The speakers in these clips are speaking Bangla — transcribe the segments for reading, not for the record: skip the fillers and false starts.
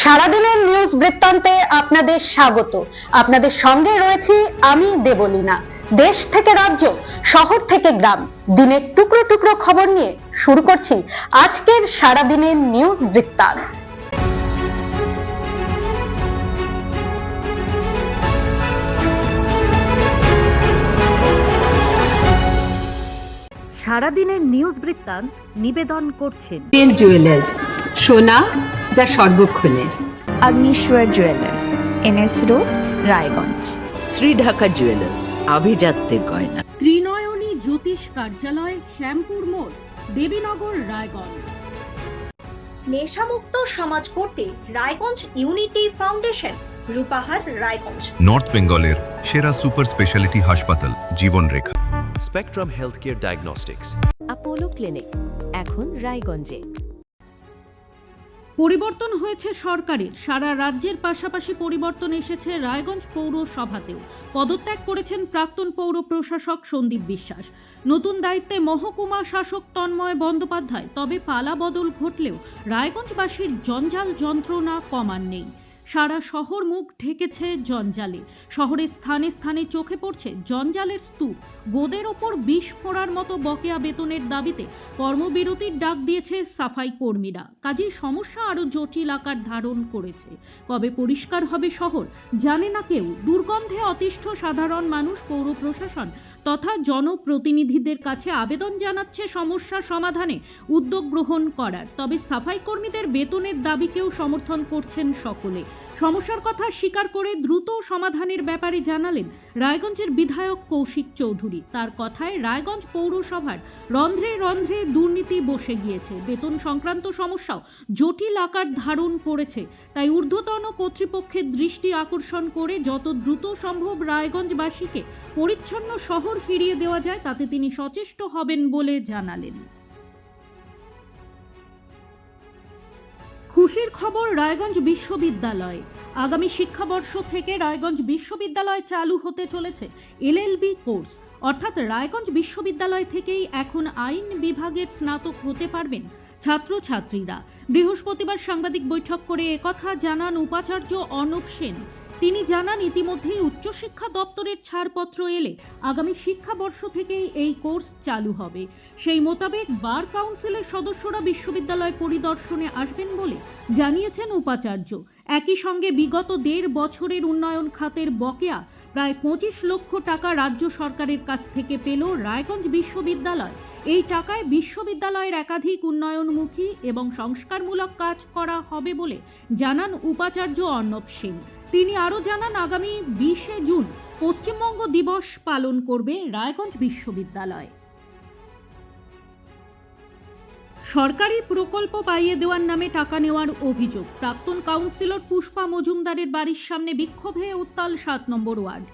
সারাদিনের নিউজ বৃত্তান্তে আপনাদের স্বাগত। আপনাদের সঙ্গে রয়েছি আমি দেবলীনা। দেশ থেকে রাজ্য, শহর থেকে গ্রাম, দিনের টুকরো টুকরো খবর নিয়ে শুরু করছি আজকের সারাদিনের নিউজ বৃত্তান্ত। সারাদিনের নিউজ বৃত্তান্ত নিবেদন করছেন জুয়েলার্স, সোনা যা সর্বক্ষণের। Agnishwar jewellers, NS road, Raiganj. Shri Dhaka jewellers, আভিজাত্যের গয়না। ত্রিনয়নী জ্যোতিষ কার্যালয়, শ্যামপুর মোড়, দেবীনগর, রায়গঞ্জ। নেশামুক্ত সমাজ করতে Raiganj unity foundation, Rupahar, Raiganj. North বেঙ্গলের সেরা সুপার স্পেশালিটি হাসপাতাল Jibanrekha. Spectrum health care diagnostics, Apollo clinic, এখন রায়গঞ্জে। পরিবর্তন হয়েছে সরকারের, সারা রাজ্যের পাশাপাশি পরিবর্তন এসেছে রায়গঞ্জ পৌরসভাতেও। পদত্যাগ করেছেন প্রাক্তন পৌর প্রশাসক সন্দীপ বিশ্বাস। নতুন দায়িত্বে মহকুমা শাসক তন্ময় বন্দ্যোপাধ্যায়। তবে পালা বদল ঘটলেও রায়গঞ্জবাসীর জঞ্জাল যন্ত্রণা কমার নেই। সারা শহর মুখ ঢেকেছে জঞ্জালে। শহরের স্থানে স্থানে চোখে পড়ছে জঞ্জালের স্তূপ। গোদের ওপর বিষ ফোঁড়ার মতো বকেয়া বেতনের দাবিতে কর্মবিরতির ডাক দিয়েছে সাফাই কর্মীরা। কাজেই সমস্যা আরও জটিল আকার ধারণ করেছে। কবে পরিষ্কার হবে শহর জানে না কেউ। দুর্গন্ধে অতিষ্ঠ সাধারণ মানুষ পৌর প্রশাসন তথা জনপ্রতিনিধিদের কাছে আবেদন জানাচ্ছে সমস্যা সমাধানে উদ্যোগ গ্রহণ করার। তবে সাফাই কর্মীদের বেতনের দাবিকেও সমর্থন করছেন সকলে। সমস্যার কথা স্বীকার করে দ্রুত সমাধানের ব্যাপারে জানালেন রায়গঞ্জের বিধায়ক কৌশিক চৌধুরী। তার কথায় রায়গঞ্জ পৌরসভার রন্ধ্রে রন্ধ্রে দুর্নীতি বসে গিয়েছে। বেতন সংক্রান্ত সমস্যাও জটিল আকার ধারণ করেছে। তাই ঊর্ধ্বতন কর্তৃপক্ষের দৃষ্টি আকর্ষণ করে যত দ্রুত সম্ভব রায়গঞ্জবাসীকে পরিচ্ছন্ন শহর ফিরিয়ে দেওয়া যায় তাতে তিনি সচেষ্ট হবেন বলে জানালেন। খুশির খবর রায়গঞ্জ বিশ্ববিদ্যালয়। আগামী শিক্ষাবর্ষ থেকে রায়গঞ্জ বিশ্ববিদ্যালয় চালু হতে চলেছে এলএলবি কোর্স। অর্থাৎ রায়গঞ্জ বিশ্ববিদ্যালয় থেকেই এখন আইন বিভাগের স্নাতক হতে পারবেন ছাত্রছাত্রীরা। বৃহস্পতিবার সাংবাদিক বৈঠক করে একথা জানান উপাচার্য অর্ণব সেন। তিনি জানান ইতিমধ্যেই উচ্চশিক্ষা দপ্তরের ছাড়পত্র এলে আগামী শিক্ষাবর্ষ থেকেই এই কোর্স চালু হবে। সেই মোতাবেক বার কাউন্সিলের সদস্যরা বিশ্ববিদ্যালয় পরিদর্শনে আসবেন বলে জানিয়েছেন উপাচার্য। একই সঙ্গে বিগত 1.5 বছরের উন্নয়ন খাতের বকেয়া প্রায় 25 লক্ষ টাকা রাজ্য সরকারের কাছ থেকে পেল রায়গঞ্জ বিশ্ববিদ্যালয়। এই টাকায় বিশ্ববিদ্যালয়ের একাধিক উন্নয়নমুখী এবং সংস্কারমূলক কাজ করা হবে বলে জানান উপাচার্য অর্ণব সেন। তিনি আরও জানান আগামী 20শে জুন পশ্চিমবঙ্গ দিবস পালন করবে রায়গঞ্জ বিশ্ববিদ্যালয়। সরকারি প্রকল্প পাইয়ে দেওয়ার নামে টাকা নেওয়ার অভিযোগ। প্রাক্তন কাউন্সিলর পুষ্পা মজুমদারের বাড়ির সামনে বিক্ষোভে উত্তাল 7 নম্বর ওয়ার্ড।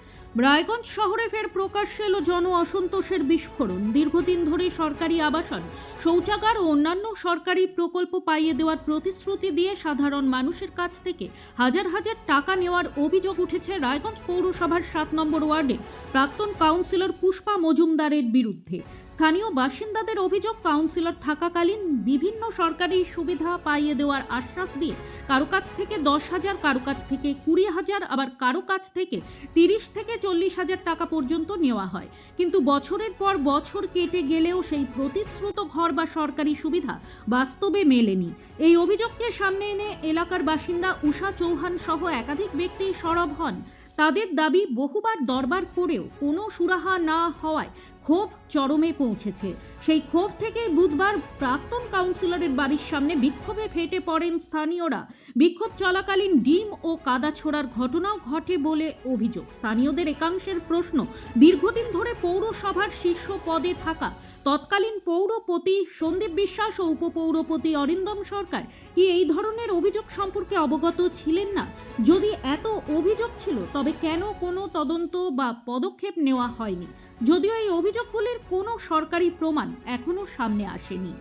রায়গঞ্জ শহরে ফের প্রকাশ্যে এলো জন অসন্তোষের বিস্ফোরণ। দীর্ঘদিন ধরে সরকারি আবাসন, শৌচাগার ও অন্যান্য সরকারি প্রকল্প পাইয়ে দেওয়ার প্রতিশ্রুতি দিয়ে সাধারণ মানুষের কাছ থেকে হাজার হাজার টাকা নেওয়ার অভিযোগ উঠেছে রায়গঞ্জ পৌরসভার 7 নম্বর ওয়ার্ডে প্রাক্তন কাউন্সিলর পুষ্পা মজুমদারের বিরুদ্ধে। স্থানীয় বাসিন্দাদের অভিযোগ, কাউন্সিলর থাকাকালীন বিভিন্ন সরকারি সুবিধা পাইয়ে দেওয়ার আশ্বাস দিয়ে কারো কাছ থেকে 10,000, কারো কাছ থেকে 20,000, আবার কারো কাছ থেকে 30 থেকে 40,000 টাকা পর্যন্ত নেওয়া হয়। কিন্তু বছরের পর বছর কেটে গেলেও সেই প্রতিশ্রুত ঘর বা সরকারি সুবিধা বাস্তবে মেলেনি। এই অভিযোগকে সামনে এনে এলাকার বাসিন্দা উষা চৌহান সহ একাধিক ব্যক্তি সরব হন। তাদের দাবি, বহুবার দরবার করেও কোনো সুরাহা না হওয়ায় ক্ষোভ চরমে পৌঁছেছে। সেই ক্ষোভ থেকে বুধবার প্রাক্তন কাউন্সিলরের বাড়ির সামনে বিক্ষোভে ফেটে পড়েন স্থানীয়রা। বিক্ষোভ চলাকালীন ডিম ও কাদা ছোড়ার ঘটনাও ঘটে বলে অভিযোগ। স্থানীয়দের একাংশের প্রশ্ন, দীর্ঘদিন ধরে পৌরসভার শীর্ষ পদে থাকা তৎকালীন পৌরপতি সন্দীপ বিশ্বাস ও উপপৌরপতি অরিন্দম সরকার কি এই ধরনের অভিযোগ সম্পর্কে অবগত ছিলেন না? যদি এত অভিযোগ ছিল তবে কেন কোনো তদন্ত বা পদক্ষেপ নেওয়া হয়নি? যদিও এই অভিযোগগুলির কোনো সরকারি প্রমাণ এখনো সামনে আসেনি।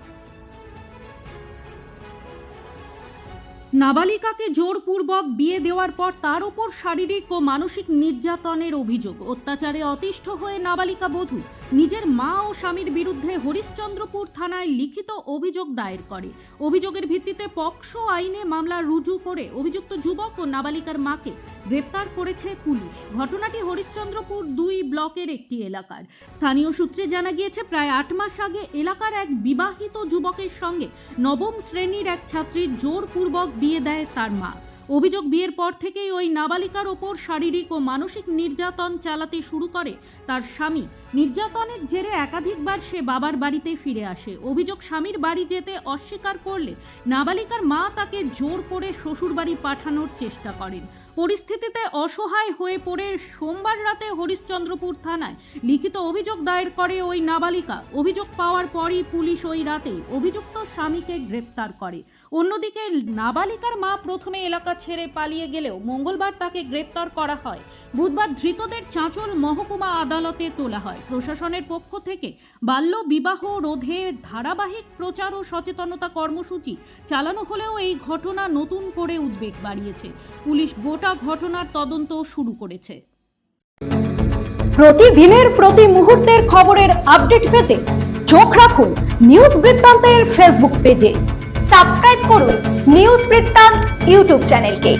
নাবালিকাকে জোরপূর্বক বিয়ে দেওয়ার পর তার উপর শারীরিক ও মানসিক নির্যাতনের অভিযোগ। অত্যাচারে অতিষ্ঠ হয়ে নাবালিকা বধূ নিজের মা ও স্বামীর বিরুদ্ধে হরিশ্চন্দ্রপুর থানায় লিখিত অভিযোগ দায়ের করে। অভিযোগের ভিত্তিতে পক্সো আইনে মামলা রুজু করে অভিযুক্ত যুবক ও নাবালিকার মাকে গ্রেপ্তার করেছে পুলিশ। ঘটনাটি হরিশ্চন্দ্রপুর 2 ব্লকের একটি এলাকার। স্থানীয় সূত্রে জানা গিয়েছে, প্রায় 8 মাস আগে এলাকার এক বিবাহিত যুবকের সঙ্গে 9ম শ্রেণীর এক ছাত্রীর জোরপূর্বক বিয়ে দেয় তার মা। অভিযোগ, বিয়ের পর থেকেই ওই নাবালিকার ওপর শারীরিক ও মানসিক নির্যাতন চালাতে শুরু করে তার স্বামী। নির্যাতনের জেরে একাধিকবার সে বাবার বাড়িতে ফিরে আসে। অভিযোগ, স্বামীর বাড়ি যেতে অস্বীকার করলে নাবালিকার মা তাকে জোর করে শ্বশুরবাড়ি পাঠানোর চেষ্টা করেন। পরিস্থিতিতে অসহায় হয়ে পড়ে সোমবার রাতে হরিশ্চন্দ্রপুর থানায় লিখিত অভিযোগ দায়ের করে ওই নাবালিকা। অভিযোগ পাওয়ার পরই পুলিশ ওই রাতেই অভিযুক্ত স্বামীকে গ্রেপ্তার করে। অন্যদিকে নাবালিকার মা প্রথমে এলাকা ছেড়ে পালিয়ে গেলেও মঙ্গলবার তাকে গ্রেপ্তার করা হয়। বুধবার ধৃতদের চাঁচল মহকুমা আদালতে তোলা হয়। প্রশাসনের পক্ষ থেকে বাল্য বিবাহ রোধে ধারাবাহিক প্রচার ও সচেতনতা কর্মসূচি চালানো হলেও এই ঘটনা নতুন করে উদ্বেগ বাড়িয়েছে। পুলিশ গোটা ঘটনার তদন্ত শুরু করেছে। প্রতিদিনের প্রতি মুহূর্তের খবরের আপডেট পেতে চোখ রাখুন নিউজ বৃত্তান্তের ফেসবুক পেজে। সাবস্ক্রাইব করুন নিউজ বৃত্তান্ত ইউটিউব চ্যানেলকে।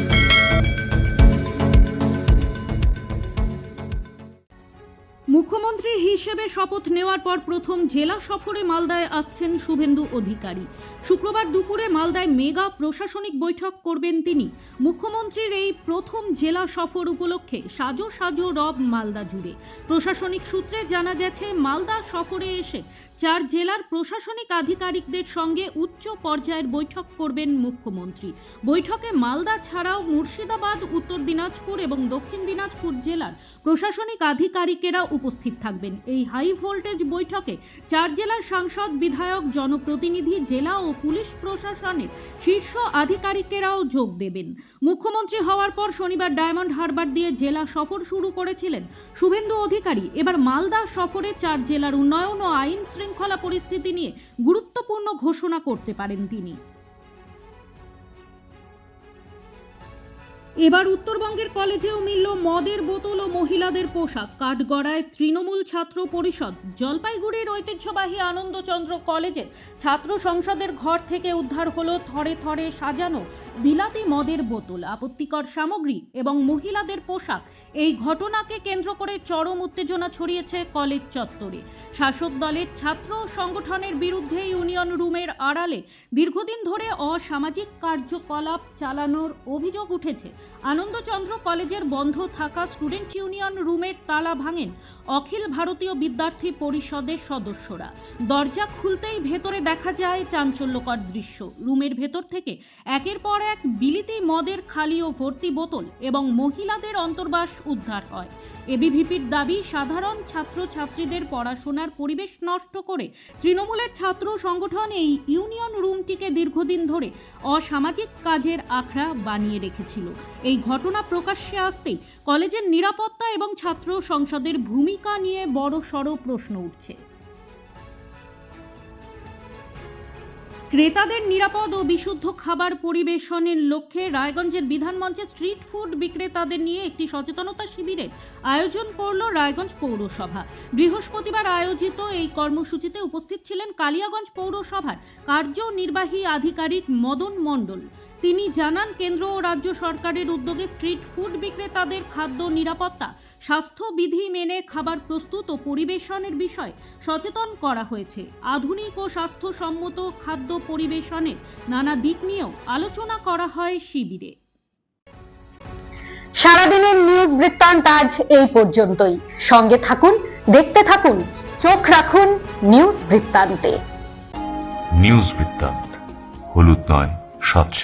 মুখ্যমন্ত্রী হিসেবে শপথ নেওয়ার পর প্রথম জেলা সফরে মালদায় আসছেন শুভেন্দু অধিকারী। শুক্রবার দুপুরে মালদায় মেগা প্রশাসনিক বৈঠক করবেন তিনি। মুখ্যমন্ত্রীর এই প্রথম জেলা সফর উপলক্ষে সাজো সাজো রব মালদা জুড়ে। প্রশাসনিক সূত্রে জানা গেছে, মালদা সফরে এসে 4 জেলার প্রশাসনিক আধিকারিকদের সঙ্গে উচ্চ পর্যায়ের বৈঠক করবেন মুখ্যমন্ত্রী। বৈঠকে মালদা ছাড়াও মুর্শিদাবাদ, উত্তর দিনাজপুর এবং দক্ষিণ দিনাজপুর জেলার প্রশাসনিক আধিকারিকেরা উপস্থিত থাকবেন। এই হাই ভোল্টেজ বৈঠকে 4 জেলার সাংসদ, বিধায়ক, জনপ্রতিনিধি, জেলা ও পুলিশ প্রশাসনের শীর্ষ আধিকারিকেরাও যোগ দেবেন। মুখ্যমন্ত্রী হওয়ার পর শনিবার ডায়মন্ড হারবার দিয়ে জেলা সফর শুরু করেছিলেন শুভেন্দু অধিকারী। এবার মালদা সফরে 4 জেলার উন্নয়ন ও আইন শৃঙ্খলা পরিস্থিতি নিয়ে গুরুত্বপূর্ণ ঘোষণা করতে পারেন তিনি। এবার উত্তরবঙ্গের কলেজেও মিলল মদের বোতল ও মহিলাদের পোশাক। কাঠগড়ায় তৃণমূল ছাত্র পরিষদ। জলপাইগুড়ির ঐতিহ্যবাহী আনন্দচন্দ্র কলেজের ছাত্র সংসদের ঘর থেকে উদ্ধার হলো থরে থরে সাজানো বিলাতি মদের বোতল, আপত্তিকর সামগ্রী এবং মহিলাদের পোশাক। এই ঘটনাকে কেন্দ্র করে চরম উত্তেজনা ছড়িয়েছে কলেজ চত্বরে। শাসক দলের ছাত্র সংগঠনের বিরুদ্ধে ইউনিয়ন রুমের আড়ালে দীর্ঘদিন ধরে অসামাজিক কার্যকলাপ চালানোর অভিযোগ উঠেছে। আনন্দচন্দ্র কলেজের বন্ধ থাকা স্টুডেন্ট ইউনিয়ন রুমের তালা ভাঙেন অখিল ভারতীয় বিদ্যার্থী পরিষদের সদস্যরা। দরজা খুলতেই ভেতরে দেখা যায় চাঞ্চল্যকর দৃশ্য। রুমের ভেতর থেকে একের পর এক বিলিতি মদের খালি ও ভর্তি বোতল এবং মহিলাদের অন্তর্বাস উদ্ধার হয়। এবিভিপির দাবি, সাধারণ ছাত্রছাত্রীদের পড়াশোনার পরিবেশ নষ্ট করে তৃণমূলের ছাত্র সংগঠন এই ইউনিয়ন রুমটিকে দীর্ঘদিন ধরে অসামাজিক কাজের আখড়া বানিয়ে রেখেছিল। এই ঘটনা প্রকাশ্যে আসতেই কলেজের নিরাপত্তা এবং ছাত্র সংসদের ভূমিকা নিয়ে বড়সড় প্রশ্ন উঠছে। ক্রেতাদের নিরাপদ ও বিশুদ্ধ খাবার পরিবেশনের লক্ষ্যে রায়গঞ্জের বিধানমঞ্চে স্ট্রিট ফুড বিক্রেতাদের নিয়ে একটি সচেতনতা শিবিরের আয়োজন করল রায়গঞ্জ পৌরসভা। বৃহস্পতিবার আয়োজিত এই কর্মসূচিতে উপস্থিত ছিলেন কালিয়াগঞ্জ পৌরসভার কার্যনির্বাহী আধিকারিক মদন মণ্ডল। তিনি জানান, কেন্দ্র ও রাজ্য সরকারের উদ্যোগে স্ট্রিট ফুড বিক্রেতাদের খাদ্য নিরাপত্তা, স্বাস্থ্যবিধি মেনে খাবার প্রস্তুত ও পরিবেশনের বিষয়ে সচেতন করা হয়েছে। আধুনিক ও স্বাস্থ্যসম্মত খাদ্য পরিবেশনের নানা দিক নিয়েও আলোচনা করা হয় শিবিরে। সারাদিনের নিউজ বৃত্তান্ত আজ এই পর্যন্তই। সঙ্গে থাকুন, দেখতে থাকুন, চোখ রাখুন নিউজ বৃত্তান্তে। নিউজ বৃত্তান্ত, হলুদ নয়, স্বচ্ছ।